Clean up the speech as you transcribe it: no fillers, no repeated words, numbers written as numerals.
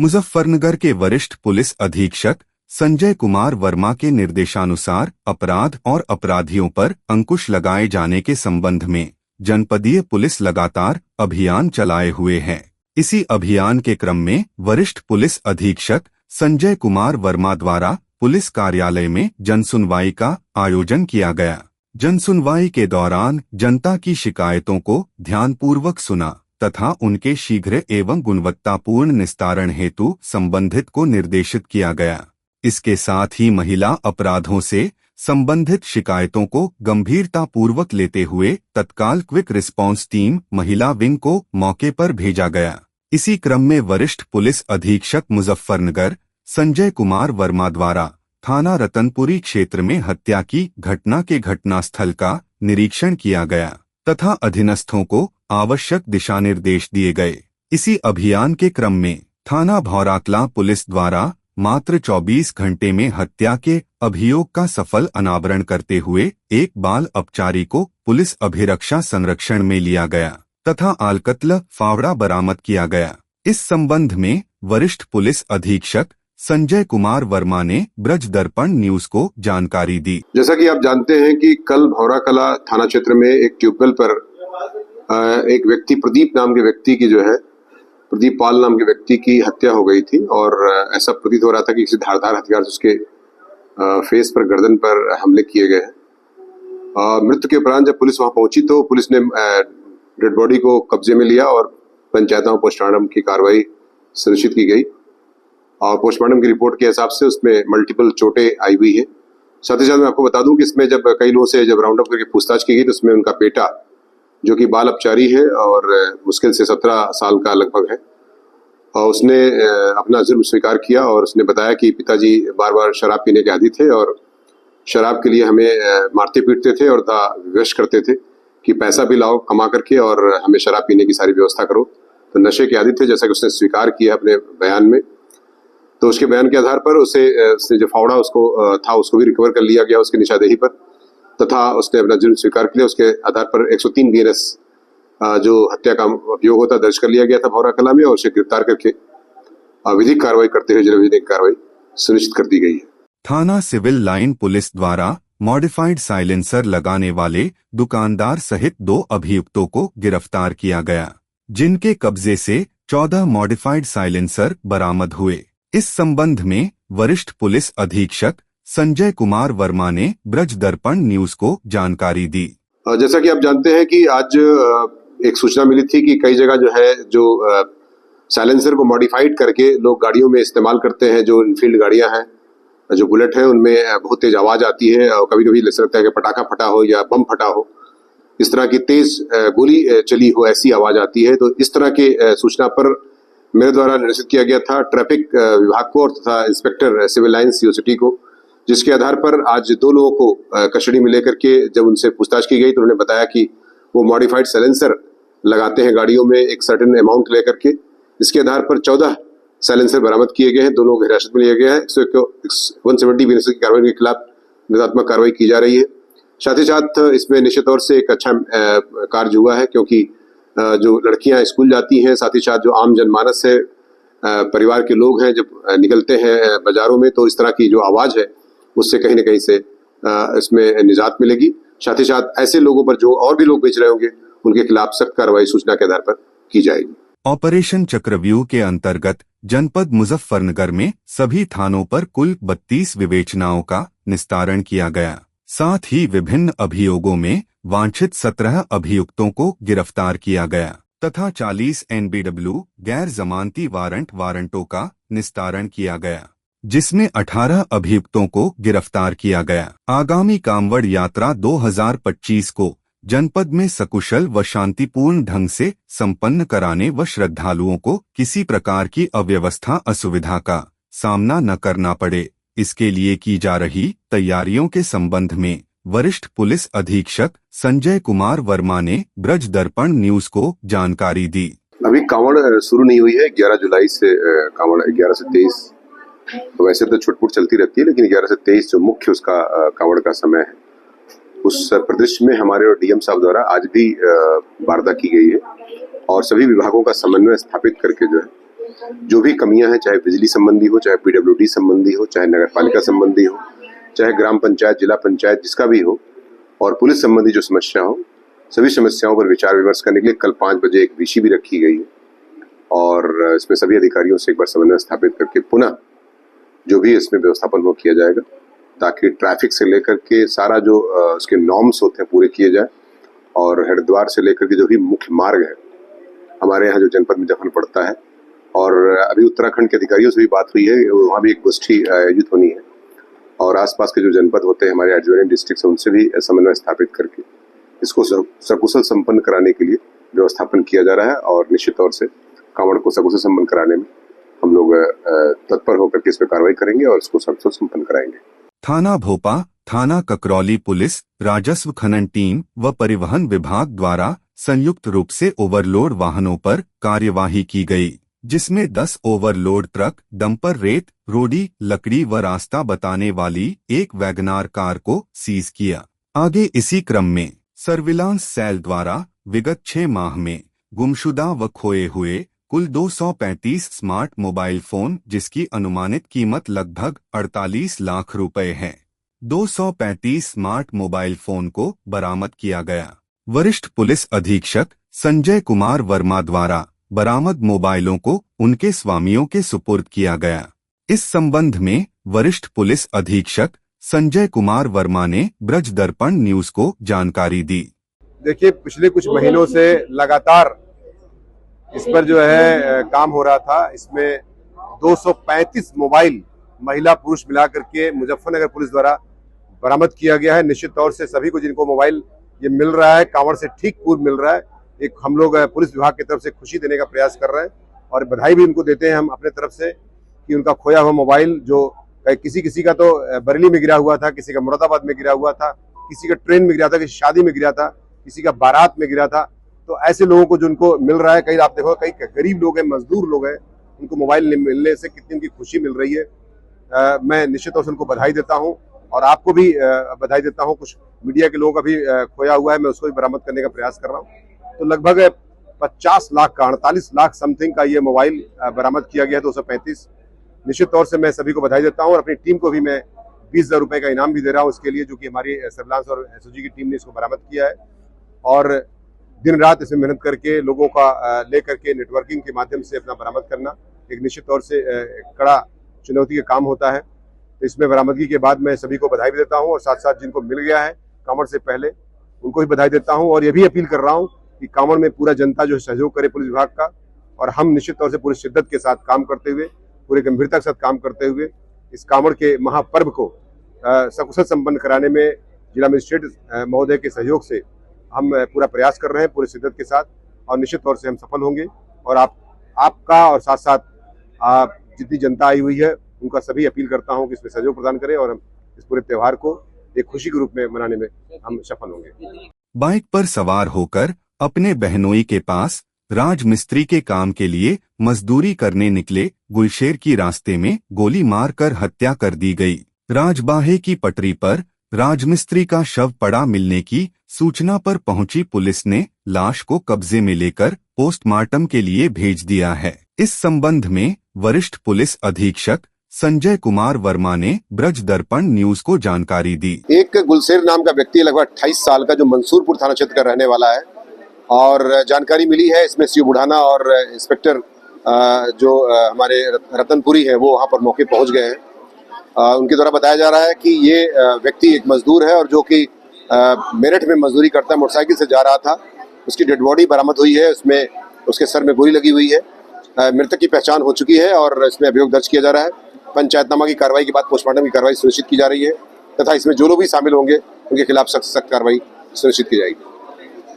मुजफ्फरनगर के वरिष्ठ पुलिस अधीक्षक संजय कुमार वर्मा के निर्देशानुसार अपराध और अपराधियों पर अंकुश लगाए जाने के संबंध में जनपदीय पुलिस लगातार अभियान चलाए हुए है। इसी अभियान के क्रम में वरिष्ठ पुलिस अधीक्षक संजय कुमार वर्मा द्वारा पुलिस कार्यालय में जनसुनवाई का आयोजन किया गया। जनसुनवाई के दौरान जनता की शिकायतों को ध्यानपूर्वक सुना तथा उनके शीघ्र एवं गुणवत्तापूर्ण निस्तारण हेतु संबंधित को निर्देशित किया गया। इसके साथ ही महिला अपराधों से संबंधित शिकायतों को गंभीरतापूर्वक लेते हुए तत्काल क्विक रिस्पांस टीम महिला विंग को मौके पर भेजा गया। इसी क्रम में वरिष्ठ पुलिस अधीक्षक मुजफ्फरनगर संजय कुमार वर्मा द्वारा थाना रतनपुरी क्षेत्र में हत्या की घटना के घटनास्थल का निरीक्षण किया गया तथा अधीनस्थों को आवश्यक दिशा निर्देश दिए गए। इसी अभियान के क्रम में थाना भौराकला पुलिस द्वारा मात्र 24 घंटे में हत्या के अभियोग का सफल अनावरण करते हुए एक बाल अपचारी को पुलिस अभिरक्षा संरक्षण में लिया गया तथा आलकतला फावड़ा बरामद किया गया। इस संबंध में वरिष्ठ पुलिस अधीक्षक संजय कुमार वर्मा ने ब्रज दर्पण न्यूज को जानकारी दी। जैसा कि आप जानते हैं कि कल भौराकला थाना क्षेत्र में एक ट्यूबवेल पर एक व्यक्ति प्रदीप नाम के व्यक्ति की प्रदीप पाल नाम के व्यक्ति की हत्या हो गई थी और ऐसा प्रतीत हो रहा था कि किसी धारदार हथियार से उसके फेस पर गर्दन पर हमले किए गए हैं। मृत्यु के उपरांत जब पुलिस वहां पहुंची तो पुलिस ने डेड बॉडी को कब्जे में लिया और पंचायतों पोस्टमार्टम की कार्रवाई सुनिश्चित की गई और पोस्टमार्टम की रिपोर्ट के हिसाब से उसमें मल्टीपल चोटें आई हुई है। साथ ही साथ मैं आपको बता दूं कि इसमें जब कई लोगों से जब राउंड अप करके पूछताछ की गई तो उसमें उनका बेटा जो कि बाल अपचारी है और मुश्किल से 17 साल का लगभग है और उसने अपना जुर्म स्वीकार किया और उसने बताया कि पिताजी बार बार शराब पीने के आदी थे और शराब के लिए हमें मारते पीटते थे और विवश करते थे कि पैसा भी लाओ कमा करके और हमें शराब पीने की सारी व्यवस्था करो। तो नशे के आदी थे जैसा कि उसने स्वीकार किया अपने बयान में। तो उसके बयान के आधार पर उसने जो फावड़ा उसको था उसको भी रिकवर कर लिया गया उसकी निशानदेही पर तथा उसने अपना जुर्म स्वीकार किया। उसके आधार पर 103 BNS जो हत्या का अभियोग होता दर्ज कर लिया गया था भौराकला में और उसे गिरफ्तार करके विधिक कार्रवाई करते हुए जनविधिक कार्रवाई सुनिश्चित कर दी गई है। थाना सिविल लाइन पुलिस द्वारा मॉडिफाइड साइलेंसर लगाने वाले दुकानदार सहित 2 अभियुक्तों को गिरफ्तार किया गया, जिनके कब्जे से 14 मॉडिफाइड साइलेंसर बरामद हुए। इस संबंध में वरिष्ठ पुलिस अधीक्षक संजय कुमार वर्मा ने ब्रज दर्पण न्यूज को जानकारी दी। जैसा कि आप जानते हैं कि आज एक सूचना मिली थी कि कई जगह जो साइलेंसर को मॉडिफाइड करके लोग गाड़ियों में इस्तेमाल करते हैं। जो इनफील्ड गाड़ियां हैं जो बुलेट है उनमें बहुत तेज आवाज आती है और कभी कभी ऐसा लगता है कि पटाखा फटा हो या बम फटा हो, इस तरह की तेज गोली चली हो ऐसी आवाज आती है। तो इस तरह के सूचना पर मेरे द्वारा निर्देशित किया गया था ट्रैफिक विभाग को और तथा इंस्पेक्टर सिविल लाइन सीओसिटी को, जिसके आधार पर आज 2 लोगों को कस्टडी में लेकर के जब उनसे पूछताछ की गई तो उन्होंने बताया कि वो मॉडिफाइड साइलेंसर लगाते हैं गाड़ियों में एक सर्टेन अमाउंट लेकर के। इसके आधार पर 14 साइलेंसर बरामद किए गए हैं, दोनों को हिरासत में लिया गया है। 170 BNS की कार्रवाई के खिलाफ निदात्मक कार्रवाई की जा रही है। साथ ही साथ इसमें निश्चित तौर से एक अच्छा कार्य हुआ है क्योंकि जो लड़कियां स्कूल जाती हैं, साथ ही साथ जो आम जनमानस है, परिवार के लोग हैं, जब निकलते हैं बाजारों में तो इस तरह की जो आवाज है उससे कहीं न कहीं से इसमें निजात मिलेगी। साथ ही साथ ऐसे लोगों पर जो और भी लोग बेच रहे होंगे उनके खिलाफ सख्त कार्रवाई सूचना के आधार पर की जाएगी। ऑपरेशन चक्रव्यूह के अंतर्गत जनपद मुजफ्फरनगर में सभी थानों पर कुल 32 विवेचनाओं का निस्तारण किया गया। साथ ही विभिन्न अभियोगों में वांछित 17 अभियुक्तों को गिरफ्तार किया गया तथा 40 NBW गैर जमानती वारंटों का निस्तारण किया गया, जिसमें 18 अभियुक्तों को गिरफ्तार किया गया। आगामी कांवड़ यात्रा 2025 को जनपद में सकुशल व शांतिपूर्ण ढंग से संपन्न कराने व श्रद्धालुओं को किसी प्रकार की अव्यवस्था असुविधा का सामना न करना पड़े, इसके लिए की जा रही तैयारियों के संबंध में वरिष्ठ पुलिस अधीक्षक संजय कुमार वर्मा ने ब्रज दर्पण न्यूज को जानकारी दी। अभी कांवड़ शुरू नहीं हुई है। 11 जुलाई से कांवड़ 11 से 23, तो वैसे तो छुटपुट चलती रहती है लेकिन 11 से 23 जो मुख्य उसका कांवड़ का समय है, उस परिदृश्य में हमारे और डीएम साहब द्वारा आज भी वार्ता की गई है और सभी विभागों का समन्वय स्थापित करके जो है जो भी कमियां हैं, चाहे बिजली संबंधी हो, चाहे पीडब्ल्यूडी संबंधी हो, चाहे नगर पालिका संबंधी हो, चाहे ग्राम पंचायत, जिला पंचायत, जिसका भी हो, और पुलिस संबंधी जो समस्या हो, सभी समस्याओं पर विचार विमर्श करने के लिए कल 5 बजे एक वीसी भी रखी गई है और इसमें सभी अधिकारियों से एक बार समन्वय स्थापित करके पुनः जो भी इसमें व्यवस्थापन वो किया जाएगा, ताकि ट्रैफिक से लेकर के सारा जो उसके नॉर्म्स होते हैं पूरे किए जाए, और हरिद्वार से लेकर के जो भी मुख्य मार्ग है हमारे यहाँ जो जनपद में दखल पड़ता है, और अभी उत्तराखंड के अधिकारियों से भी बात हुई है, वहाँ भी एक गोष्ठी आयोजित होनी है, और आसपास के जो जनपद होते हैं हमारे एडजॉइनिंग डिस्ट्रिक्ट, उनसे भी समन्वय स्थापित करके इसको सकुशल संपन्न कराने के लिए व्यवस्थापन किया जा रहा है। और निश्चित तौर से कांवड़ को सकुशल संपन्न कराने में हम लोग तत्पर होकर के इस पर कार्रवाई करेंगे और इसको सकुशल संपन्न कराएंगे। थाना भोपा, थाना ककरौली पुलिस, राजस्व खनन टीम व परिवहन विभाग द्वारा संयुक्त रूप से ओवरलोड वाहनों पर कार्यवाही की गई, जिसमें 10 ओवरलोड ट्रक, डंपर, रेत, रोडी, लकड़ी व रास्ता बताने वाली एक वैगनार कार को सीज किया। आगे इसी क्रम में सर्विलांस सेल द्वारा विगत 6 माह में गुमशुदा व खोए हुए कुल 235 स्मार्ट मोबाइल फोन, जिसकी अनुमानित कीमत लगभग 48 लाख रुपए है, 235 स्मार्ट मोबाइल फोन को बरामद किया गया। वरिष्ठ पुलिस अधीक्षक संजय कुमार वर्मा द्वारा बरामद मोबाइलों को उनके स्वामियों के सुपुर्द किया गया। इस संबंध में वरिष्ठ पुलिस अधीक्षक संजय कुमार वर्मा ने ब्रज दर्पण न्यूज को जानकारी दी। देखिए, पिछले कुछ महीनों से लगातार इस पर जो है काम हो रहा था। इसमें 235 मोबाइल महिला पुरुष मिलाकर के मुजफ्फरनगर पुलिस द्वारा बरामद किया गया है। निश्चित तौर से सभी को जिनको मोबाइल ये मिल रहा है, कांवड़ से ठीक पूर्व मिल रहा है, एक हम लोग पुलिस विभाग की तरफ से खुशी देने का प्रयास कर रहे हैं और बधाई भी उनको देते हैं हम अपने तरफ से कि उनका खोया हुआ मोबाइल, जो किसी का तो बरेली में गिरा हुआ था, किसी का मुरादाबाद में गिरा हुआ था, किसी का ट्रेन में गिरा था, किसी शादी में गिरा था, किसी का बारात में गिरा था, तो ऐसे लोगों को जिनको मिल रहा है, कई आप देखो कई गरीब लोग हैं, मजदूर लोग हैं, उनको मोबाइल मिलने से कितनी उनकी खुशी मिल रही है। मैं निश्चित तौर से उनको बधाई देता हूँ और आपको भी बधाई देता हूँ। कुछ मीडिया के लोगों का भी खोया हुआ है, मैं उसको भी बरामद करने का प्रयास कर रहा हूँ। तो लगभग 50 लाख का 48 लाख समथिंग का ये मोबाइल बरामद किया गया है, 235। निश्चित तौर से मैं सभी को बधाई देता हूँ और अपनी टीम को भी मैं 20,000 रुपए का इनाम भी दे रहा हूँ इसके लिए, जो कि हमारी सर्विलांस और एसओजी की टीम ने इसको बरामद किया है और दिन रात इसमें मेहनत करके लोगों का लेकर के नेटवर्किंग के माध्यम से अपना बरामद करना एक निश्चित तौर से कड़ा चुनौती का काम होता है। तो इसमें बरामदगी के बाद मैं सभी को बधाई भी देता हूँ और साथ साथ जिनको मिल गया है कांवड़ से पहले उनको भी बधाई देता हूँ और ये भी अपील कर रहा हूँ कि कांवड़ में पूरा जनता जो सहयोग करे पुलिस विभाग का, और हम निश्चित तौर से पूरी शिद्दत के साथ काम करते हुए, पूरी गंभीरता के साथ काम करते हुए इस कांवड़ के महापर्व को सकुशल संपन्न कराने में जिला मजिस्ट्रेट महोदय के सहयोग से हम पूरा प्रयास कर रहे हैं पूरी शिद्दत के साथ और निश्चित तौर से हम सफल होंगे। और आपका और साथ साथ जितनी जनता आई हुई है उनका सभी अपील करता हूं कि इसमें सहयोग प्रदान करें और हम इस पूरे त्योहार को एक खुशी के रूप में मनाने में हम सफल होंगे। बाइक पर सवार होकर अपने बहनोई के पास राजमिस्त्री के काम के लिए मजदूरी करने निकले गुलशेर की रास्ते में गोली मारकर हत्या कर दी गई। राजबाहे की पटरी पर राजमिस्त्री का शव पड़ा मिलने की सूचना पर पहुंची पुलिस ने लाश को कब्जे में लेकर पोस्टमार्टम के लिए भेज दिया है। इस संबंध में वरिष्ठ पुलिस अधीक्षक संजय कुमार वर्मा ने ब्रज दर्पण न्यूज को जानकारी दी। एक गुलशेर नाम का व्यक्ति लगभग 28 साल का जो मंसूरपुर थाना क्षेत्र का रहने वाला है और जानकारी मिली है इसमें सीओ बुढ़ाना और इंस्पेक्टर जो हमारे रतनपुरी है वो वहाँ पर मौके पहुँच गए हैं। उनके द्वारा बताया जा रहा है कि ये व्यक्ति एक मजदूर है और जो कि मेरठ में मजदूरी करता है, मोटरसाइकिल से जा रहा था। उसकी डेड बॉडी बरामद हुई है, उसमें उसके सर में गोली लगी हुई है। मृतक की पहचान हो चुकी है और इसमें अभियोग दर्ज किया जा रहा है। पंचायतनामा की कार्रवाई के बाद पोस्टमार्टम की कार्रवाई सुनिश्चित की जा रही है तथा इसमें जो लोग भी शामिल होंगे उनके खिलाफ सख्त कार्रवाई सुनिश्चित की जाएगी।